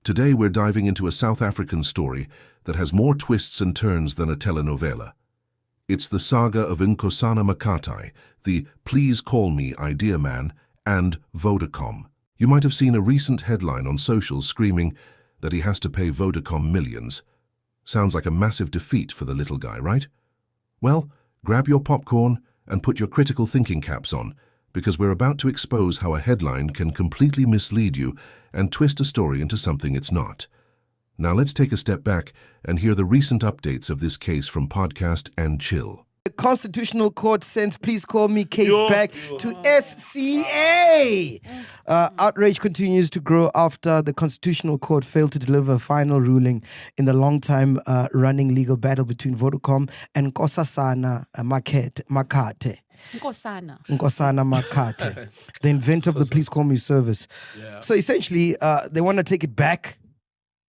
Today we're diving into a South African story that has more twists and turns than a telenovela. It's the saga of Nkosana Makate, the Please Call Me idea man, and Vodacom. You might have seen a recent headline on socials screaming that he has to pay Vodacom millions. Sounds like a massive defeat for the little guy, right? Well, grab your popcorn and put your critical thinking caps on, because we're about to expose how a headline can completely mislead you and twist a story into something it's not. Now let's take a step back and hear the recent updates of this case from Podcast and Chill. The Constitutional Court sends Please Call Me case back to SCA. Outrage continues to grow after the Constitutional Court failed to deliver a final ruling in the long-time running legal battle between Vodacom and Nkosana Makate. Nkosana Makate, the inventor of the Please Call Me service. Yeah. So essentially, they want to take it back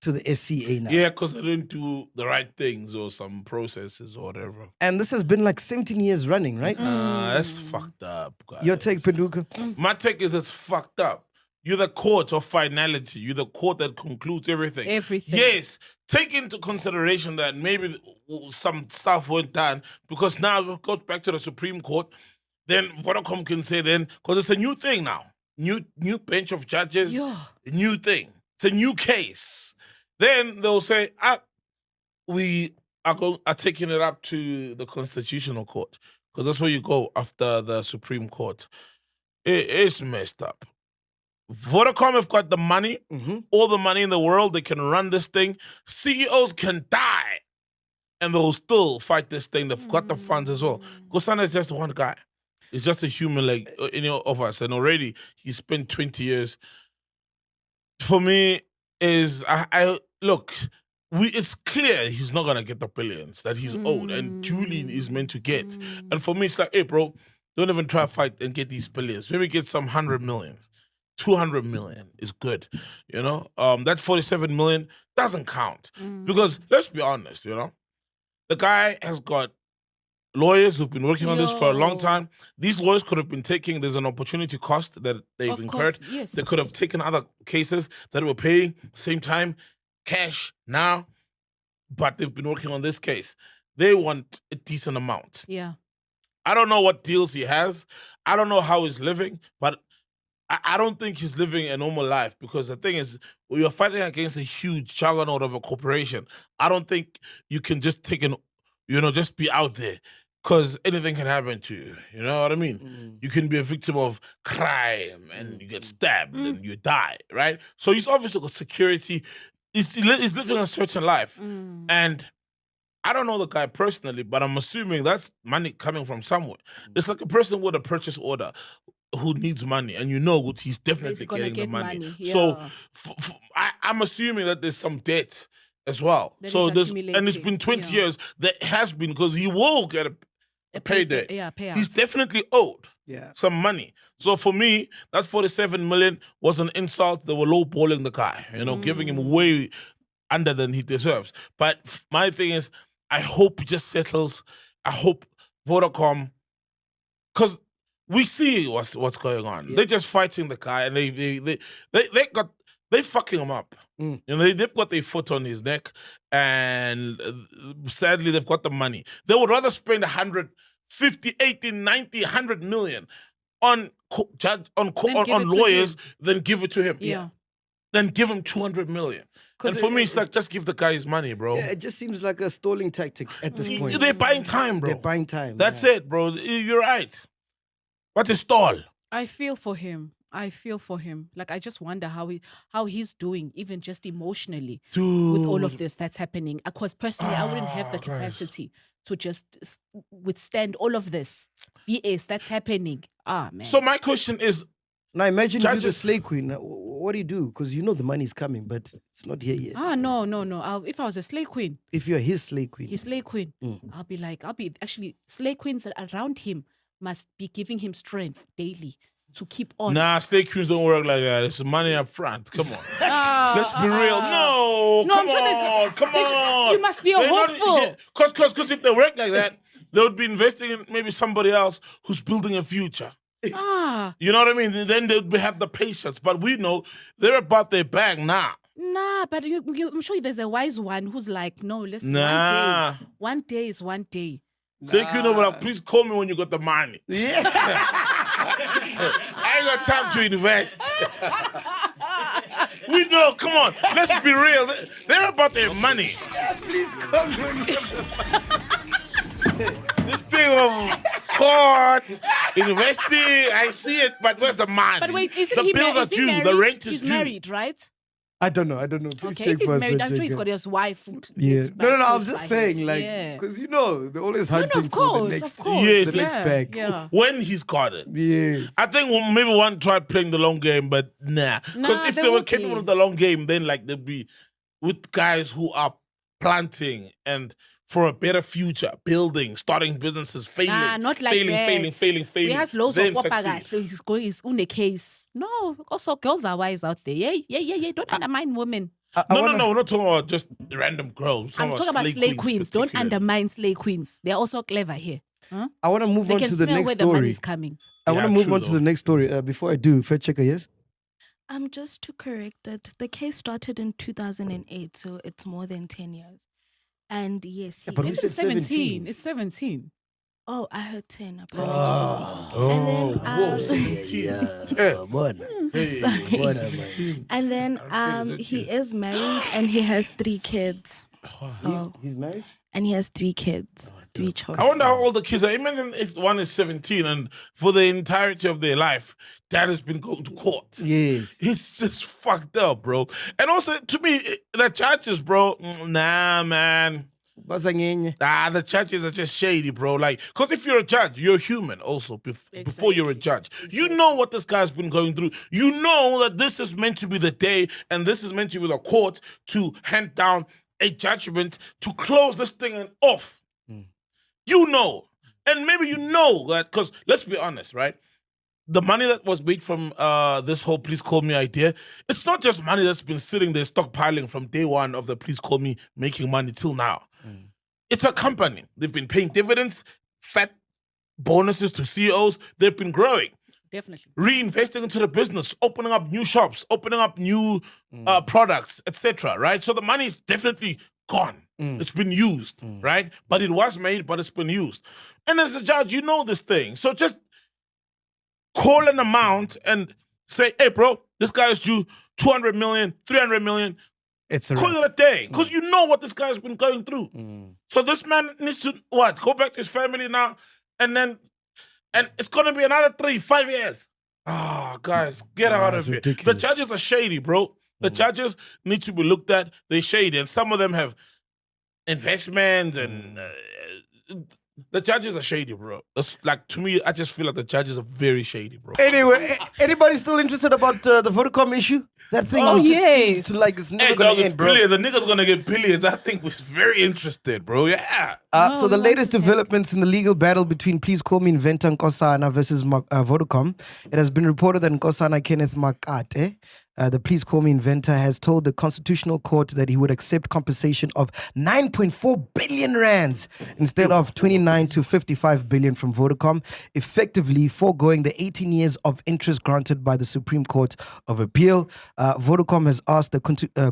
to the SCA now. Yeah, because they didn't do the right things or some processes or whatever. And this has been like 17 years running, right? That's fucked up, guys. Your take, Penduka? My take is it's fucked up. You're the court of finality. You're the court that concludes everything. Everything. Yes, take into consideration that maybe some stuff went done because now it goes back to the Supreme Court. Then Vodacom can say then, because it's a new thing now. New bench of judges, new thing. It's a new case. Then they'll say, we are taking it up to the Constitutional Court because that's where you go after the Supreme Court. It's messed up. Vodacom have got the money, all the money in the world. They can run this thing. CEOs can die, and they'll still fight this thing. They've got the funds as well. Nkosana is just one guy. He's just a human like any of us, and already he spent 20 years. For me, I look. It's clear he's not gonna get the billions that he's owed, and Julie is meant to get. And for me, it's like, hey, bro, don't even try to fight and get these billions. Maybe get some 100 million. 200 million is good, you know? That 47 million doesn't count. Because let's be honest, you know? The guy has got lawyers who've been working on this for a long time. These lawyers could have been taking, there's an opportunity cost that they've incurred. Yes. They could have taken other cases that were paying same time, cash now, but they've been working on this case. They want a decent amount. Yeah. I don't know what deals he has. I don't know how he's living, but I don't think he's living a normal life because the thing is, when you're fighting against a huge juggernaut of a corporation, I don't think you can just just be out there because anything can happen to you. You know what I mean? You can be a victim of crime and you get stabbed and you die, right? So he's obviously got security. He's living a certain life. And I don't know the guy personally, but I'm assuming that's money coming from somewhere. It's like a person with a purchase order who needs money, and he's definitely getting the money. Yeah. So I'm assuming that there's some debt as well. That so is and it's been 20 years. There has been, because he will get a payday. Payout. He's definitely owed some money. So for me, that 47 million was an insult. They were lowballing the guy, giving him way under than he deserves. But my thing is, I hope it just settles. I hope Vodacom, because we see what's going on. Yeah. They're just fighting the guy, and they fucking him up. They've got their foot on his neck, and sadly they've got the money. They would rather spend 150, 80, 90, 100 million on lawyers than give it to him. Yeah. Then give him 200 million. And for me, it's like, just give the guy his money, bro. Yeah, it just seems like a stalling tactic at this point. They're buying time, bro. They're buying time. That's it, bro. You're right. What's a stall? I feel for him. Like, I just wonder how he's doing, even just emotionally, with all of this that's happening. Because personally, I wouldn't have the capacity to just withstand all of this BS that's happening. Man. So my question is, now imagine you're the slay queen. What do you do? Because you know the money's coming, but it's not here yet. No. If I was a slay queen, if you're his slay queen, I'll be actually, slay queens around him must be giving him strength daily to keep on. Nah, slay queens don't work like that. It's money up front. Come on. Let's be real. No, come on. You must be a hopeful. Because if they work like that, they would be investing in maybe somebody else who's building a future. You know what I mean? Then they'd have the patience. But we know they're about their bag now. Nah, but I'm sure there's a wise one who's like, no, listen, Nah. one day is one day. Thank you, no, but please call me when you got the money. Yeah. I ain't got time to invest. We know, come on, let's be real. They're about their money. Please come on. This thing of court, investing, I see it, but where's the money? But wait, isn't the he bills are is he due, married? the rent is He's due. married, right? I don't know. Please Okay, check if he's first, married, I'm check sure he's it. got his wife. who Yeah. lives No, I close was just by saying, him. like, Yeah. because they're always No, hunting of course, for the next, of course. Yes, the next yeah, bag. Yeah. When he's got it. Yes. I think maybe one tried playing the long game, but nah. Because Nah, if they they were will capable be. of the long game, then like they'd be with guys who are planting and for a better future, building, starting businesses, failing, Nah, not like failing, that. failing. He has loads then of succeed. wapaga, so he's on the case. No, also girls are wise out there. Yeah. Don't undermine women. No, we're not talking about just random girls. I'm talking about slay queens. Don't particularly. undermine slay queens. They're also clever here. Huh? I want to move They on can to the smell next where the story. money's coming. I want to Yeah, move true on to though. the next story. Before I do, fact checker, yes? Just to correct it, the case started in 2008, so it's more than 10 years. And yes, Yeah, but we It's said 17. 17. It's 17. oh, I heard 10. Apologies. And then, Whoa, 17. sorry. And then he is married and he has 3 kids. So He's married? and he has 3 kids, 3 I children. wonder how old the kids are. Imagine if one is 17 and for the entirety of their life, dad has been going to court. Yes. It's just fucked up, bro. And also, to me, the judges, bro, nah, man. The judges are just shady, bro. Like, because if you're a judge, you're human also before you're a judge. You know what this guy's been going through. You know that this is meant to be the day and this is meant to be the court to hand down a judgment to close this thing off. You know. And maybe you know that, because let's be honest, right? The money that was made from this whole Please Call Me idea, it's not just money that's been sitting there stockpiling from day one of the Please Call Me making money till now. It's a company. They've been paying dividends, fat bonuses to CEOs. They've been growing, Definitely. reinvesting into the business, opening up new shops, opening up new products, etc. Right? So the money is definitely gone. It's been used, right? But it was made, but it's been used. And as a judge, you know this thing. So just call an amount and say, hey, bro, this guy is due 200 million, 300 million. It's a Call it a day. Because you know what this guy's been going through. So this man needs to, go back to his family now, and it's going to be another 3-5 years. Guys, get out of it's here. ridiculous. The judges are shady, bro. The judges need to be looked at. They're shady. And some of them have investments and the judges are shady, bro. It's like, to me, I just feel like the judges are very shady, bro. Anyway, anybody still interested about the Vodacom issue? That thing Oh, just yes. seems to like it's never Hey, gonna dog, it's end, bro. billions. The nigga's gonna get billions. I think we're very interested, bro. Yeah. So the we latest want to check. developments in the legal battle between Please Call Me inventor Nkosana versus Vodacom. It has been reported that Nkosana Kenneth Makate, the Please Call Me inventor, has told the Constitutional Court that he would accept compensation of 9.4 billion rands instead of 29 to 55 billion from Vodacom, effectively foregoing the 18 years of interest granted by the Supreme Court of Appeal. Vodacom has asked the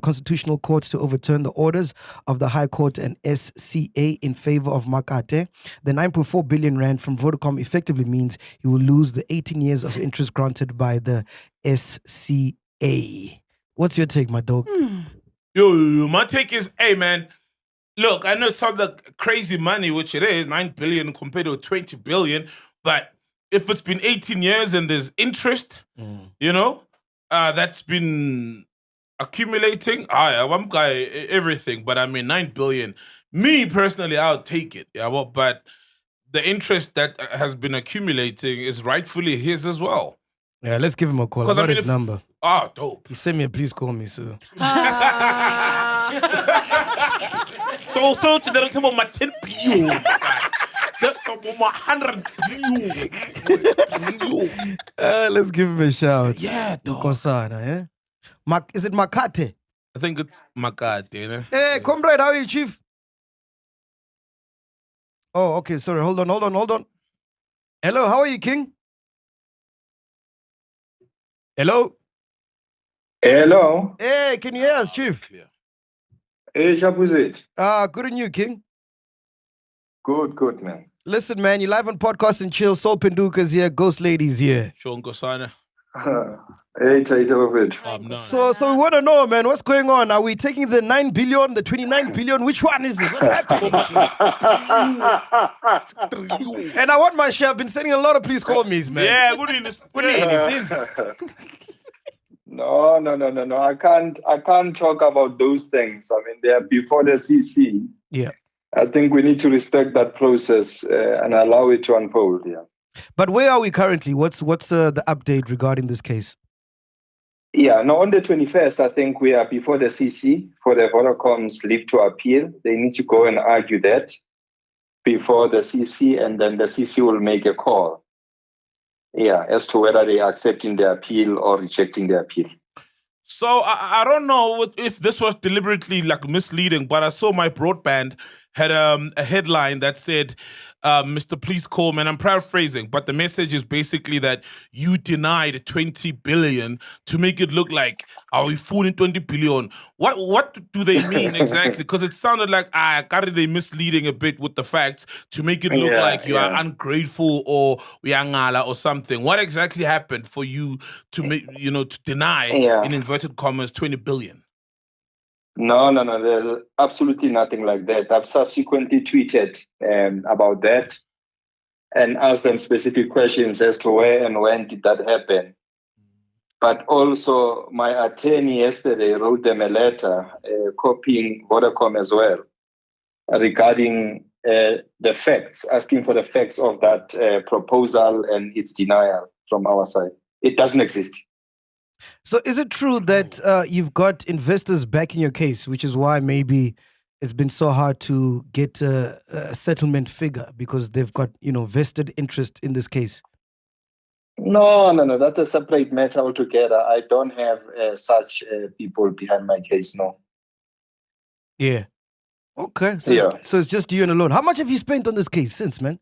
Constitutional Court to overturn the orders of the High Court and SCA in favor of Makate. The 9.4 billion rand from Vodacom effectively means he will lose the 18 years of interest granted by the SCA. What's your take, my dog? Yo, my take is, hey, man, look, I know it sounds like crazy money, which it is, 9 billion compared to 20 billion, but if it's been 18 years and there's interest, you know, that's been accumulating, I'm guy everything, but I mean 9 billion. Me personally, I'll take it. Yeah, well, but the interest that has been accumulating is rightfully his as well. Yeah, let's give him a call. I 'Cause, I got mean, his if- number. Dope. He sent me a please call me, so. So today, tell me my 10 PU. Just some more 100 PU. Let's give him a shout. Yeah, dog. Nkosana, eh? Is it Makate? I think it's Makate, you know? Hey, comrade, how are you, chief? Oh, okay, sorry. Hold on. Hello, how are you, King? Hello? Hello. Hey, can you hear us, Chief? Clear. Hey, Shapuzit. Good on you, King. Good, man. Listen, man, you're live on Podcast and Chill. Soul Penduka's here. Ghost Ladies here. Show Nkosana. Hey, Taito. No. So we want to know, man, what's going on? Are we taking the 9 billion, the 29 billion? Which one is it? What's happening? And I want my share. I've been sending a lot of please call me's, man. Yeah, good in this. Since. No. I can't talk about those things. I mean, they are before the CC. Yeah. I think we need to respect that process and allow it to unfold. Yeah. But where are we currently? What's the update regarding this case? Yeah. No, on the 21st, I think we are before the CC for the Vodacom's leave to appeal. They need to go and argue that before the CC, and then the CC will make a call. Yeah, as to whether they are accepting the appeal or rejecting the appeal. So I don't know if this was deliberately like misleading, but I saw my broadband had a headline that said, Mr. Please call me, and I'm paraphrasing, but the message is basically that you denied 20 billion to make it look like, are we fooling 20 billion? What do they mean exactly? Because it sounded like they misleading a bit with the facts to make it look like you are ungrateful or uyangala or something. What exactly happened for you to make, to deny in inverted commas 20 billion? No. There's absolutely nothing like that. I've subsequently tweeted about that and asked them specific questions as to where and when did that happen. But also, my attorney yesterday wrote them a letter copying Vodacom as well regarding the facts, asking for the facts of that proposal and its denial from our side. It doesn't exist. So is it true that you've got investors backing your case, which is why maybe it's been so hard to get a settlement figure because they've got, vested interest in this case? No. That's a separate matter altogether. I don't have such people behind my case, no. Yeah. Okay. So it's just you and alone. How much have you spent on this case since, man?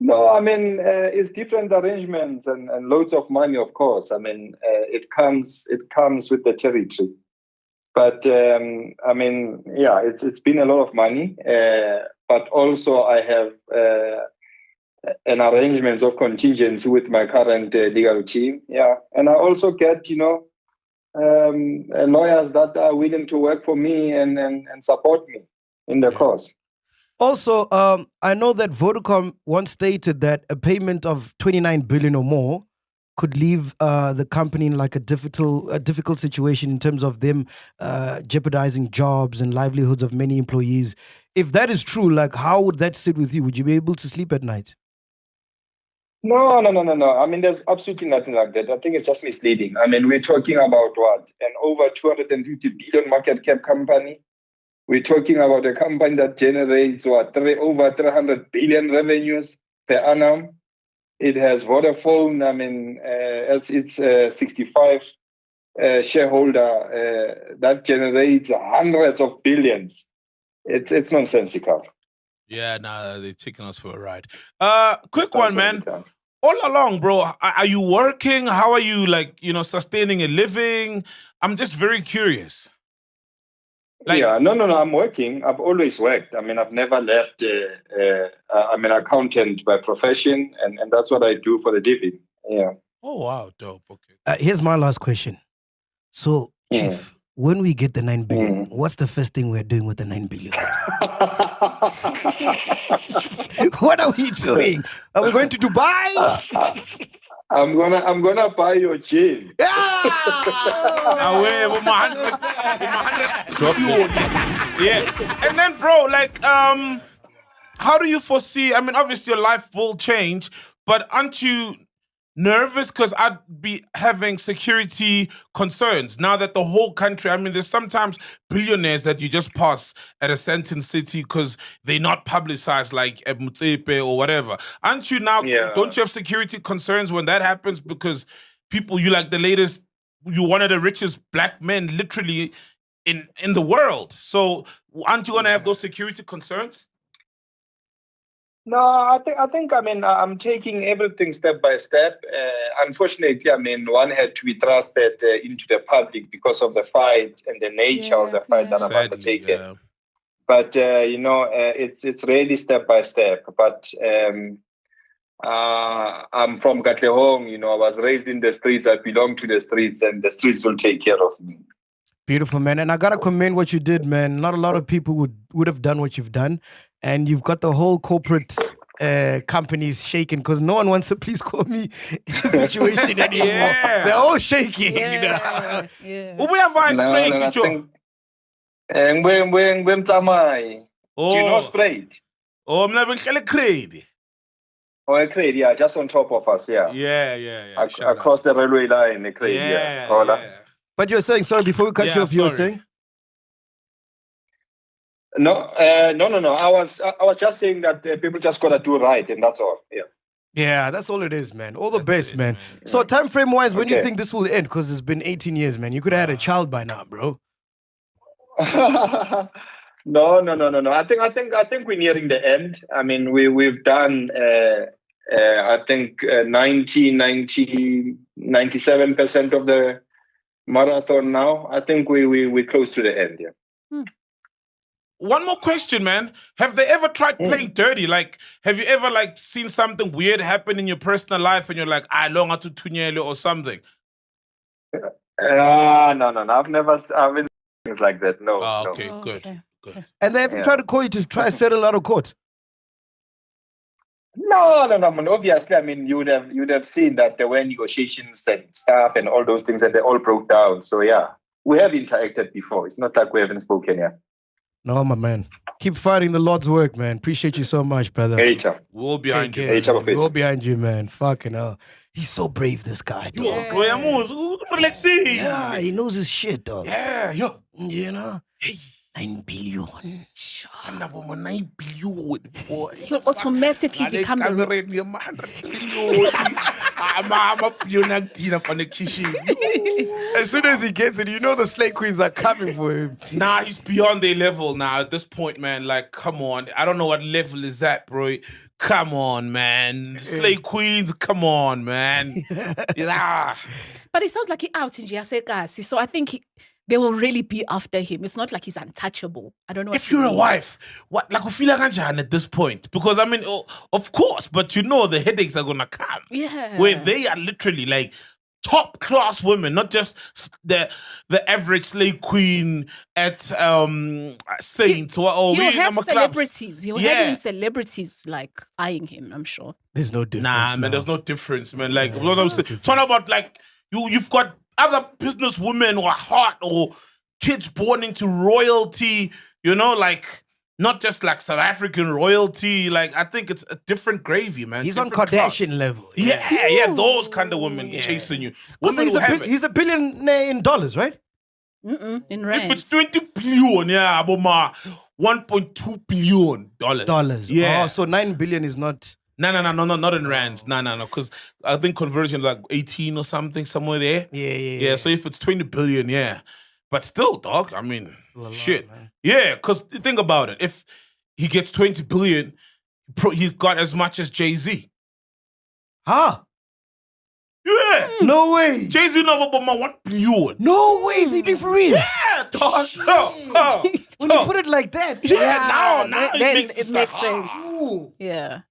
No, I mean, it's different arrangements and loads of money, of course. I mean, it comes with the territory. But, it's been a lot of money. But also I have an arrangement of contingency with my current legal team. Yeah. And I also get, lawyers that are willing to work for me and support me in the cause. Also, I know that Vodacom once stated that a payment of 29 billion or more could leave the company in like a difficult situation in terms of them jeopardizing jobs and livelihoods of many employees. If that is true, like how would that sit with you? Would you be able to sleep at night? No. I mean, there's absolutely nothing like that. I think it's just misleading. I mean, we're talking about what? An over 250 billion market cap company. We're talking about a company that generates over 300 billion revenues per annum. It has Vodafone, as its 65 shareholder that generates hundreds of billions. It's nonsensical. Yeah, they're taking us for a ride. Quick one, man. All along, bro, are you working? How are you, sustaining a living? I'm just very curious. No, I'm working. I've always worked. I mean, I've never left. I'm an accountant by profession, and that's what I do for the living. Yeah. Oh, wow. Dope. Okay. Here's my last question. So, Chief, when we get the 9 billion, what's the first thing we're doing with the 9 billion? What are we doing? Are we going to Dubai? I'm gonna buy your gin. Yeah. And then, bro, how do you foresee? I mean, obviously your life will change, but aren't you nervous? Because I'd be having security concerns now that the whole country, I mean, there's sometimes billionaires that you just pass at a certain city because they're not publicized like Mutsepe or whatever. Aren't you now, don't you have security concerns when that happens? Because you're one of the richest black men literally in the world. So aren't you going to have those security concerns? No, I mean, I'm taking everything step by step. Unfortunately, I mean, one had to be trusted into the public because of the fight and the nature of the fight that I've Sadly, undertaken. yeah. But it's really step by step. But I'm from Katlehong. I was raised in the streets. I belong to the streets, and the streets will take care of me. Beautiful, man. And I gotta commend what you did, man. Not a lot of people would have done what you've done, and you've got the whole corporate companies shaking because no one wants to please call me situation anymore. Yeah. They're all shaking. Yeah. Yeah. We have I sprayed I teacher. think. Ngwemtsamai. Do you know sprayed? Oh, I'm never crazy. Oh, a crate, yeah, just on top of us, yeah. Yeah. Shout Across the railway line, a crate, yeah. Hola. But you're saying, sorry, before we cut you Yeah, off, you were sorry. saying? No. I was just saying that people just gotta do right, and that's all. Yeah. Yeah, that's all it is, man. All the That's best, it, man. man. So time frame wise, when do you Okay. think this will end? Because it's been 18 years, man. You could have had a child by now, bro. No. I think we're nearing the end. I mean, we've done. I think 97% of the marathon now. I think we're close to the end. Yeah. One more question, man. Have they ever tried playing dirty? Like, have you ever seen something weird happen in your personal life and you're like, I long to tunyele or something? No. I've been things like that. No. Oh, no. okay, good. Okay. And they haven't tried to call you to try to settle out of court. No. I mean, obviously, I mean, you'd have seen that there were negotiations and stuff and all those things, and they all broke down. So yeah, we have interacted before. It's not like we haven't spoken. Yeah. No, my man. Keep fighting the Lord's work, man. Appreciate you so much, brother. Later. We're all behind Take you. care, Hey, man. Chavo, We're all behind you, man. Fucking hell. He's so brave, this guy, dog. Relaxing. Yeah, he knows his shit, dog. Yeah, yo. You know? 9 billion. I'm not 9 billion, boy. He'll automatically become the I'm a billion for the kitchen. As soon as he gets it, you know the slave queens are coming for him. Nah, he's beyond their level now. At this point, man, like, come on. I don't know what level is that, bro. Come on, man. Slave queens, come on, man. Yeah. But it sounds like he out in Giasekasi. So I think they will really be after him. It's not like he's untouchable. I don't know. If you're a wife, what like feel like at this point? Because I mean, of course, but you know the headaches are gonna come. Yeah. Where they are literally like top class women, not just the average slave queen at Saint or He'll we have clubs. celebrities. He'll Yeah. have even celebrities like eyeing him, I'm sure. There's no difference. Nah, man, now. there's no difference, man. Like, what I'm saying, talking about like you've got other business women who are hot or kids born into royalty, you know, like not just like South African royalty. Like, I think it's a different gravy, man. He's on Different Kardashian class. level. Yeah, those kind of women chasing you. Women He's who a, have it. he's a billionaire in dollars, right? In If rands. it's 20 billion, yeah, Aboma, $1.2 billion. Dollars. Yeah. Oh, so 9 billion is not. No, not in rands. No. Because I think conversion is like 18 or something, somewhere there. Yeah. So if it's 20 billion, yeah. But still, dog, I mean, lot, shit. man. Yeah, because think about it. If he gets 20 billion, he's got as much as Jay-Z. Huh? Yeah. No way. Jay-Z number about my 1 billion. No way. Is he doing for real? Yeah, dog. When you put it like that. Yeah, now then it makes it makes sense. sense. Ooh. Yeah.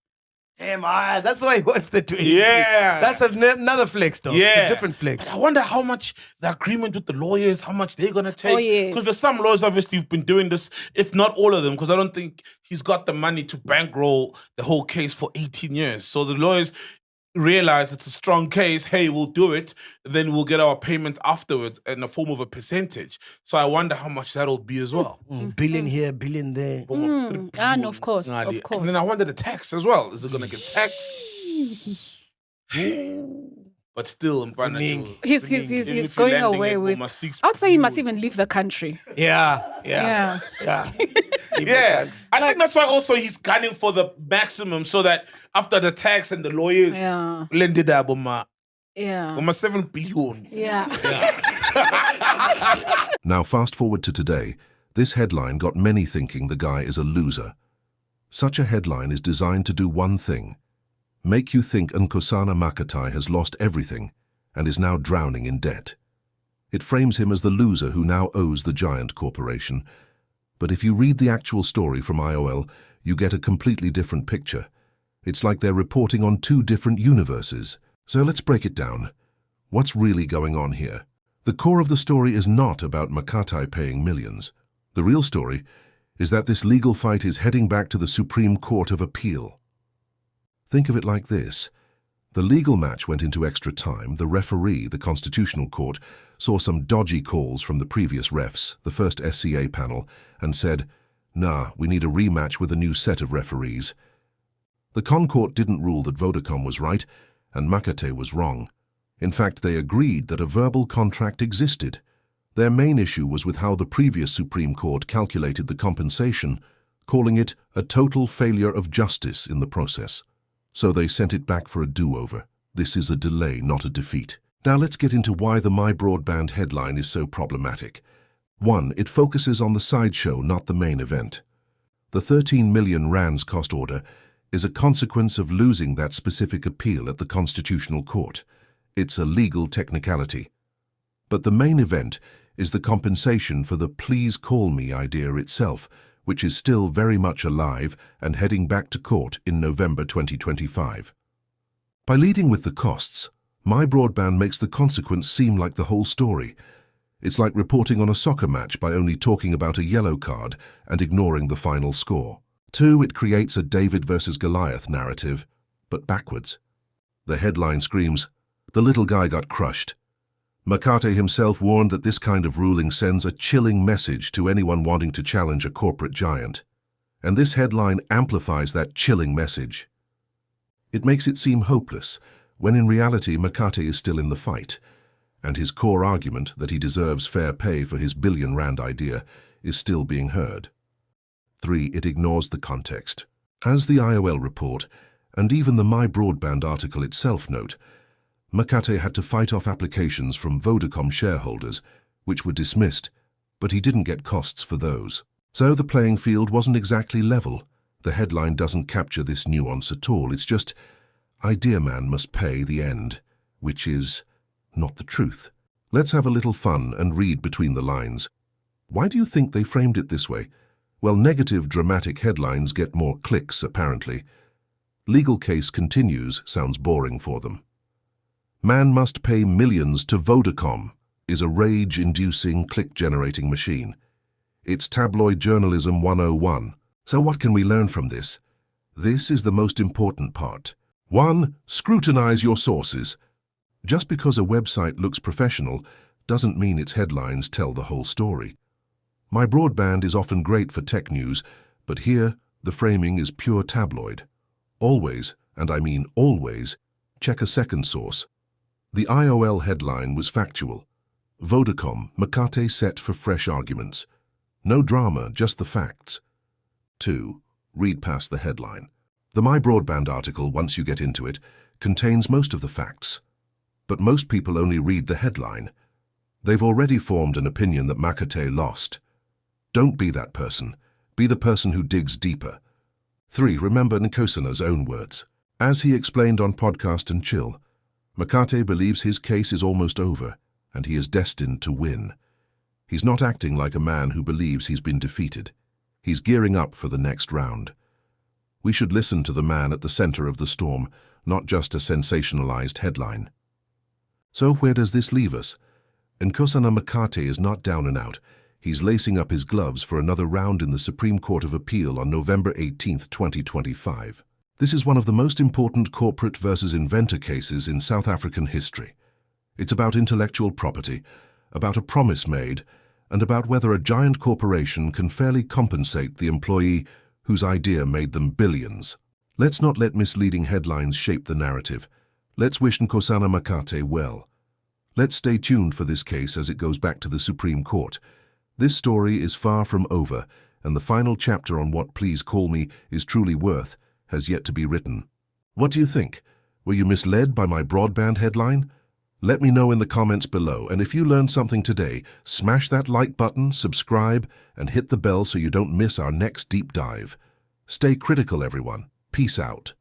Damn, that's why he wants the 20. Yeah. That's another flex, though. It's Yeah. a different flex. But I wonder how much the agreement with the lawyers, how much they're gonna take. Oh, yes. Because there's some lawyers obviously who've been doing this, if not all of them, because I don't think he's got the money to bankroll the whole case for 18 years. So the lawyers realize it's a strong case. Hey, we'll do it. Then we'll get our payment afterwards in the form of a percentage. So I wonder how much that'll be as well. Billion here, billion there. And of course. And then I wonder the tax as well. Is it gonna get taxed? But still, I'm finding He's going away with. I would say he must even leave the country. Yeah. Yeah. Yeah, I think that's why also he's gunning for the maximum so that after the tax and the lawyers, Yeah. lended up on my Yeah. 7 billion. Yeah. Now fast forward to today. This headline got many thinking the guy is a loser. Such a headline is designed to do one thing: make you think Nkosana Makate has lost everything and is now drowning in debt. It frames him as the loser who now owes the giant corporation. But if you read the actual story from IOL, you get a completely different picture. It's like they're reporting on two different universes. So let's break it down. What's really going on here? The core of the story is not about Makate paying millions. The real story is that this legal fight is heading back to the Supreme Court of Appeal. Think of it like this. The legal match went into extra time. The referee, the Constitutional Court, saw some dodgy calls from the previous refs, the first SCA panel, and said, "Nah, we need a rematch with a new set of referees." The Con Court didn't rule that Vodacom was right and Makate was wrong. In fact, they agreed that a verbal contract existed. Their main issue was with how the previous Supreme Court calculated the compensation, calling it a total failure of justice in the process. So they sent it back for a do-over. This is a delay, not a defeat. Now let's get into why the mybroadband headline is so problematic. 1. It focuses on the sideshow, not the main event. The 13 million rands cost order is a consequence of losing that specific appeal at the Constitutional Court. It's a legal technicality. But the main event is the compensation for the "please call me" idea itself, which is still very much alive and heading back to court in November 2025. By leading with the costs, mybroadband makes the consequence seem like the whole story. It's like reporting on a soccer match by only talking about a yellow card and ignoring the final score. 2. It creates a David versus Goliath narrative, but backwards. The headline screams, "The little guy got crushed." Makate himself warned that this kind of ruling sends a chilling message to anyone wanting to challenge a corporate giant. And this headline amplifies that chilling message. It makes it seem hopeless, when in reality Makate is still in the fight, and his core argument that he deserves fair pay for his billion-rand idea is still being heard. 3. It ignores the context. As the IOL report, and even the mybroadband article itself note, Makate had to fight off applications from Vodacom shareholders, which were dismissed, but he didn't get costs for those. So the playing field wasn't exactly level. The headline doesn't capture this nuance at all. It's just, "Idea man must pay the end," which is not the truth. Let's have a little fun and read between the lines. Why do you think they framed it this way? Well, negative, dramatic headlines get more clicks, apparently. Legal case continues sounds boring for them. Man must pay millions to Vodacom is a rage-inducing, click-generating machine. It's tabloid journalism 101. So what can we learn from this? This is the most important part. 1. Scrutinize your sources. Just because a website looks professional doesn't mean its headlines tell the whole story. Mybroadband is often great for tech news, but here the framing is pure tabloid. Always, and I mean always, check a second source. The IOL headline was factual. Vodacom, Makate set for fresh arguments. No drama, just the facts. 2. Read past the headline. The mybroadband article, once you get into it, contains most of the facts. But most people only read the headline. They've already formed an opinion that Makate lost. Don't be that person. Be the person who digs deeper. 3. Remember Nkosana's own words. As he explained on Podcast and Chill, Makate believes his case is almost over, and he is destined to win. He's not acting like a man who believes he's been defeated. He's gearing up for the next round. We should listen to the man at the center of the storm, not just a sensationalized headline. So where does this leave us? Nkosana Makate is not down and out. He's lacing up his gloves for another round in the Supreme Court of Appeal on November 18, 2025. This is one of the most important corporate versus inventor cases in South African history. It's about intellectual property, about a promise made, and about whether a giant corporation can fairly compensate the employee whose idea made them billions. Let's not let misleading headlines shape the narrative. Let's wish Nkosana Makate well. Let's stay tuned for this case as it goes back to the Supreme Court. This story is far from over, and the final chapter on what Please Call Me is truly worth has yet to be written. What do you think? Were you misled by my broadband headline? Let me know in the comments below, and if you learned something today, smash that like button, subscribe, and hit the bell so you don't miss our next deep dive. Stay critical, everyone. Peace out.